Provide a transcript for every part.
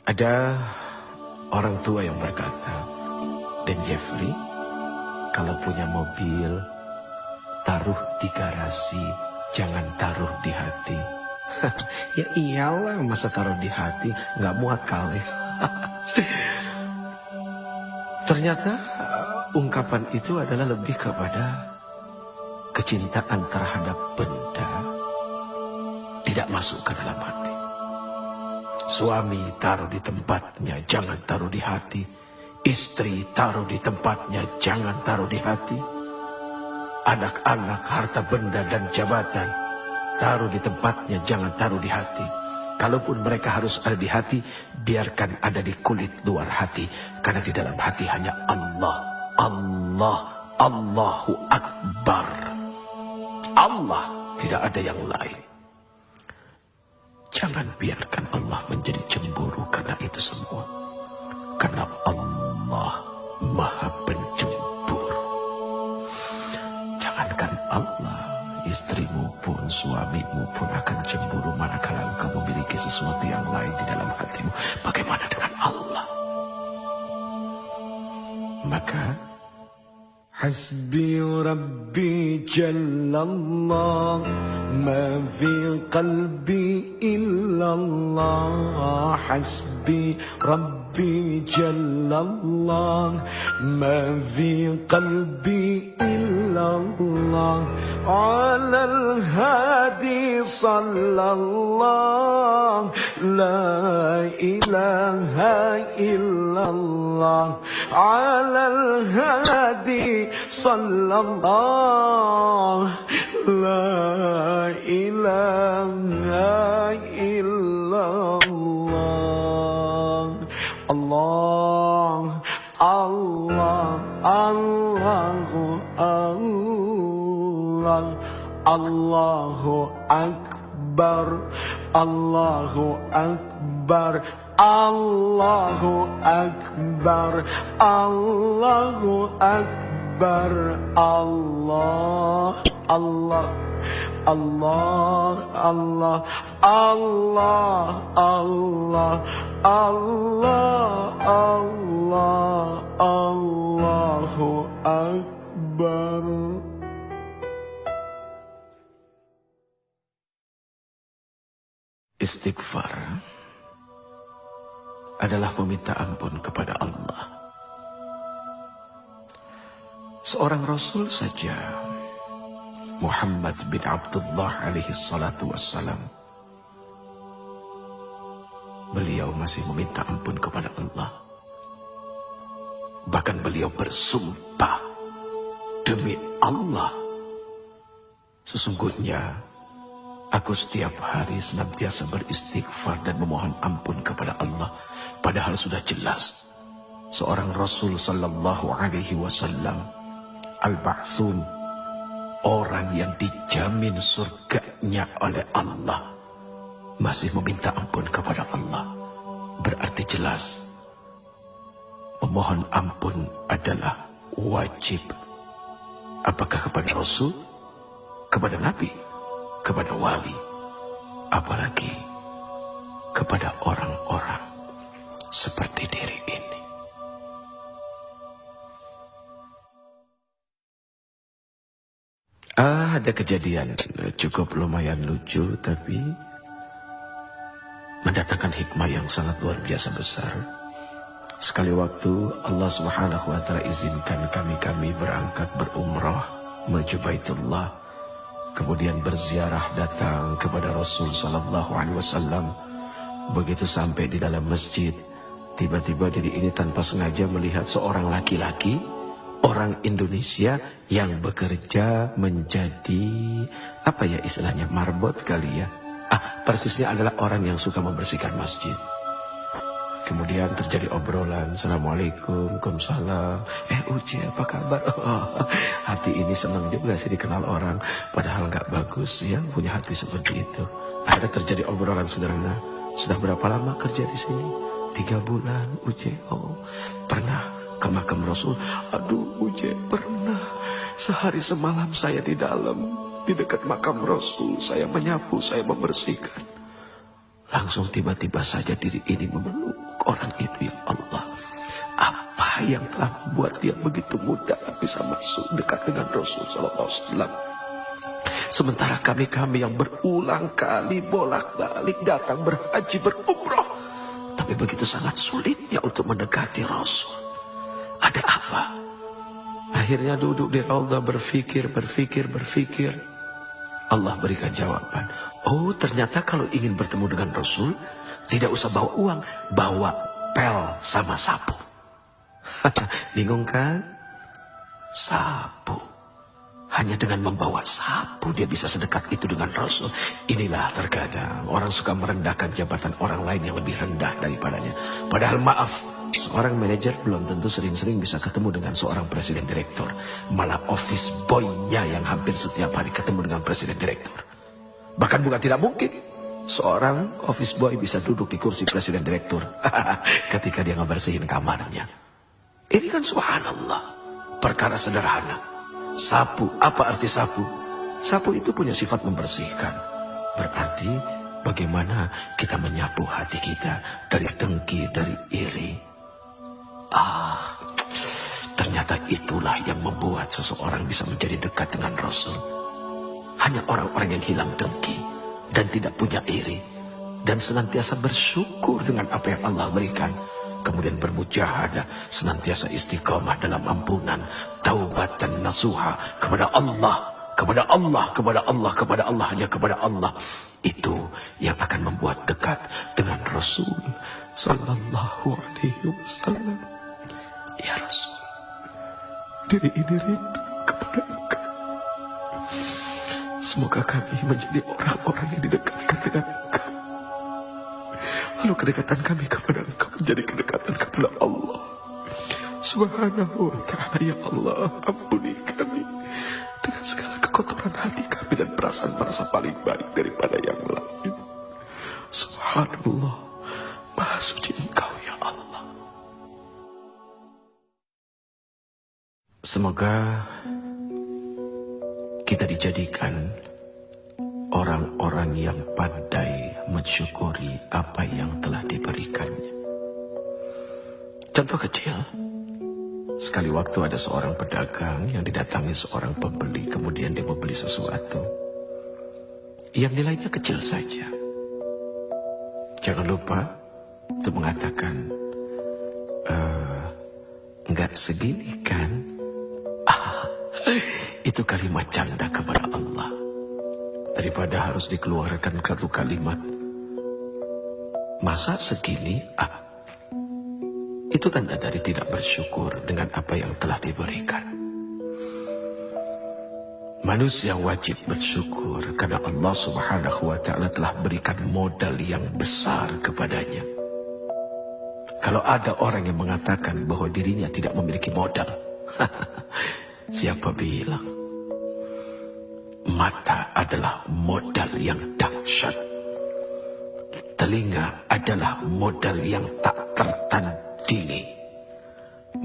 Ada orang tua yang berkata, "Dan Jeffrey, kalau punya mobil, taruh di garasi, jangan taruh di hati." Ya iyalah, masa taruh di hati, nggak muat kali. Ternyata ungkapan itu adalah lebih kepada kecintaan terhadap benda tidak masuk ke dalam hati. Suami taruh di tempatnya, jangan taruh di hati. Istri taruh di tempatnya, jangan taruh di hati. Anak-anak, harta benda dan jabatan taruh di tempatnya, jangan taruh di hati. Kalaupun mereka harus ada di hati, biarkan ada di kulit luar hati. Karena di dalam hati hanya Allah. Allah, Allahu Akbar. Allah, tidak ada yang lain. Jangan biarkan Allah menjadi cemburu karena itu semua. Karena Allah Maha Pencemburu. Jangankan Allah, istrimu pun, suamimu pun akan cemburu manakala engkau memiliki sesuatu yang lain di dalam hatimu. Bagaimana dengan Allah? Maka Hasbi Rabbi Jallallah, ma fi qalbi illallah. Hasbi Rabbi Jallallah, ma fi qalbi illallah. Ala al-hadi sallallah, la ilaha illallah. Ala al-hadi sallallahu, la ilaha illallah. Allah, Allah, Allahu Allah, Allahu Akbar, Allahu Akbar, Allahu Akbar, Allahu Akbar, Allah, Allah, Allah, Allah, Allah, Allah, Allah, Allah, Allahu Akbar. Istighfar adalah meminta ampun kepada Allah. Seorang Rasul saja, Muhammad bin Abdullah alaihi salatu wassalam, beliau masih meminta ampun kepada Allah. Bahkan beliau bersumpah, demi Allah, sesungguhnya aku setiap hari senantiasa beristighfar dan memohon ampun kepada Allah. Padahal sudah jelas seorang Rasul sallallahu alaihi wasallam, al-ba'tsun, orang yang dijamin surganya oleh Allah, masih meminta ampun kepada Allah. Berarti jelas memohon ampun adalah wajib. Apakah kepada Rasul, kepada Nabi, kepada wali, apalagi kepada orang-orang seperti diri ini. Ada kejadian cukup lumayan lucu, tapi mendatangkan hikmah yang sangat luar biasa besar. Sekali waktu Allah Subhanahu wa Ta'ala izinkan kami berangkat berumrah menuju Baitullah, kemudian berziarah datang kepada Rasul sallallahu alaihi wasallam. Begitu sampai di dalam masjid, tiba-tiba diri ini tanpa sengaja melihat seorang laki-laki, orang Indonesia yang bekerja menjadi, apa ya istilahnya, marbot kali ya. Persisnya adalah orang yang suka membersihkan masjid. Kemudian terjadi obrolan, Assalamualaikum, Waalaikumsalam. Uci, apa kabar? Hati ini senang juga sih dikenal orang, padahal nggak bagus ya punya hati seperti itu. Akhirnya terjadi obrolan sederhana. Sudah berapa lama kerja di sini? 3 bulan, Uci. Oh, pernah ke makam Rasul? Aduh, Uci, pernah. Sehari semalam saya di dalam, di dekat makam Rasul. Saya menyapu, saya membersihkan. Langsung tiba-tiba saja diri ini memeluk orang itu ya Allah? Apa yang telah membuat dia begitu mudah bisa masuk dekat dengan Rasul sallallahu alaihi wasallam? Sementara kami yang berulang kali bolak-balik datang berhaji berumrah, tapi begitu sangat sulitnya untuk mendekati Rasul. Ada apa? Akhirnya duduk di raudhah berpikir. Allah berikan jawaban. Oh, ternyata kalau ingin bertemu dengan Rasul, tidak usah bawa uang, bawa pel sama sapu. Bingung kan? Sapu. Hanya dengan membawa sapu dia bisa sedekat itu dengan Rasul. Inilah terkadang orang suka merendahkan jabatan orang lain yang lebih rendah daripadanya. Padahal maaf, seorang manajer belum tentu sering-sering bisa ketemu dengan seorang presiden direktur. Malah office boy-nya yang hampir setiap hari ketemu dengan presiden direktur. Bahkan bukan tidak mungkin seorang office boy bisa duduk di kursi presiden direktur ketika dia ngebersihin kamarnya. Ini kan subhanallah, perkara sederhana. Sapu, apa arti sapu? Sapu itu punya sifat membersihkan. Berarti bagaimana kita menyapu hati kita dari dengki, dari iri. Ternyata itulah yang membuat seseorang bisa menjadi dekat dengan Rasul. Hanya orang-orang yang hilang dengki dan tidak punya iri dan senantiasa bersyukur dengan apa yang Allah berikan. Kemudian bermujahadah, senantiasa istiqamah dalam ampunan, taubat dan nasuha kepada Allah, hanya kepada Allah. Itu yang akan membuat dekat dengan Rasul sallallahu alaihi wasallam. Ya Rasul, diri ini rindu kepada Engkau. Semoga kami menjadi orang-orang yang didekatkan dengan Engkau. Lalu kedekatan kami kepada Engkau menjadi kedekatan kepada Allah Subhanahu wa ta'ala. Ya Allah, ampuni kami dengan segala kekotoran hati kami dan perasaan-perasaan paling baik daripada yang lain. Subhanallah, Maha Suci Engkau ya Allah. Semoga kita dijadikan orang-orang yang pandai mensyukuri apa yang telah diberikannya. Contoh kecil, sekali waktu ada seorang pedagang yang didatangi seorang pembeli, kemudian dia membeli sesuatu yang nilainya kecil saja. Jangan lupa untuk mengatakan, enggak segini kan? Itu kalimat canda kepada Allah. Daripada harus dikeluarkan satu kalimat, masa segini? Itu tanda dari tidak bersyukur dengan apa yang telah diberikan. Manusia wajib bersyukur karena Allah Subhanahu wa ta'ala telah berikan modal yang besar kepadanya. Kalau ada orang yang mengatakan bahwa dirinya tidak memiliki modal, siapa bilang? Mata adalah modal yang dahsyat. Telinga adalah modal yang tak tertandingi.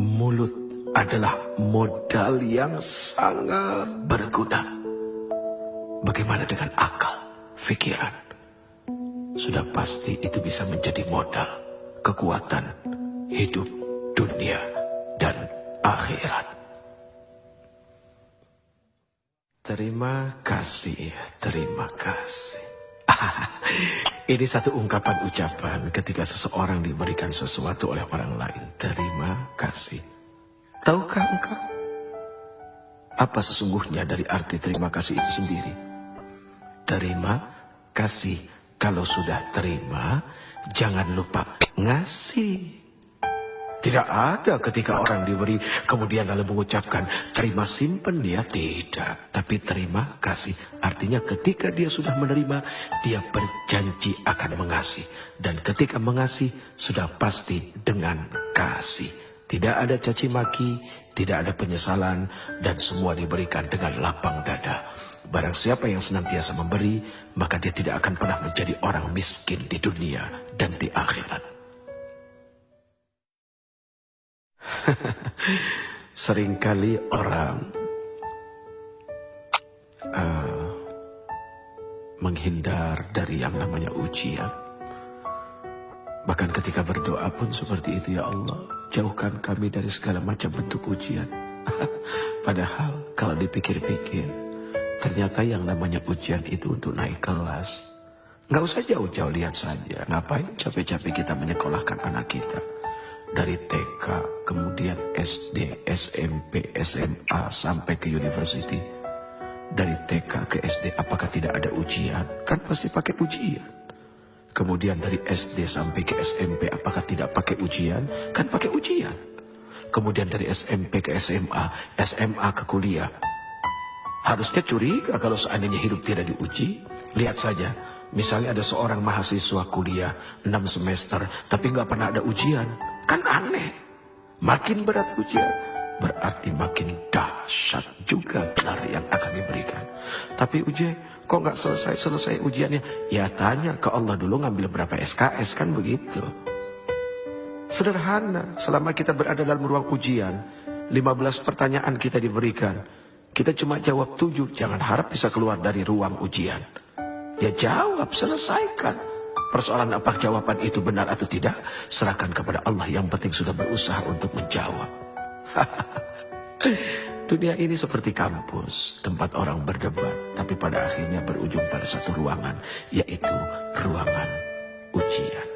Mulut adalah modal yang sangat berguna. Bagaimana dengan akal, pikiran? Sudah pasti itu bisa menjadi modal kekuatan hidup dunia dan akhirat. Terima kasih, terima kasih. Ini satu ungkapan ucapan ketika seseorang diberikan sesuatu oleh orang lain. Terima kasih. Tahukah engkau apa sesungguhnya dari arti terima kasih itu sendiri? Terima kasih. Kalau sudah terima, jangan lupa ngasih. Tidak ada ketika orang diberi kemudian lalu mengucapkan terima simpen dia, tidak. Tapi terima kasih artinya ketika dia sudah menerima, dia berjanji akan mengasihi. Dan ketika mengasihi sudah pasti dengan kasih. Tidak ada caci maki, tidak ada penyesalan, dan semua diberikan dengan lapang dada. Barang siapa yang senantiasa memberi, maka dia tidak akan pernah menjadi orang miskin di dunia dan di akhirat. Seringkali orang menghindar dari yang namanya ujian. Bahkan ketika berdoa pun seperti itu, ya Allah, jauhkan kami dari segala macam bentuk ujian. Padahal kalau dipikir-pikir, ternyata yang namanya ujian itu untuk naik kelas. Nggak usah jauh-jauh, lihat saja. Ngapain capek-capek kita menyekolahkan anak kita. Dari TK, kemudian SD, SMP, SMA, sampai ke university. Dari TK ke SD, apakah tidak ada ujian? Kan pasti pakai ujian. Kemudian dari SD sampai ke SMP, apakah tidak pakai ujian? Kan pakai ujian. Kemudian dari SMP ke SMA, SMA ke kuliah. Harusnya curiga kalau seandainya hidup tidak diuji. Lihat saja, misalnya ada seorang mahasiswa kuliah 6 semester, tapi nggak pernah ada ujian. Kan aneh. Makin berat ujian, berarti makin dahsyat juga gelar yang akan diberikan. Tapi ujian, kok nggak selesai ujiannya? Ya tanya ke Allah dulu, ngambil berapa SKS, kan begitu. Sederhana, selama kita berada dalam ruang ujian, 15 pertanyaan kita diberikan. Kita cuma jawab 7, jangan harap bisa keluar dari ruang ujian. Ya jawab, selesaikan. Persoalan apa jawaban itu benar atau tidak, serahkan kepada Allah, yang penting sudah berusaha untuk menjawab. Dunia ini seperti kampus, tempat orang berdebat, tapi pada akhirnya berujung pada satu ruangan, yaitu ruangan ujian.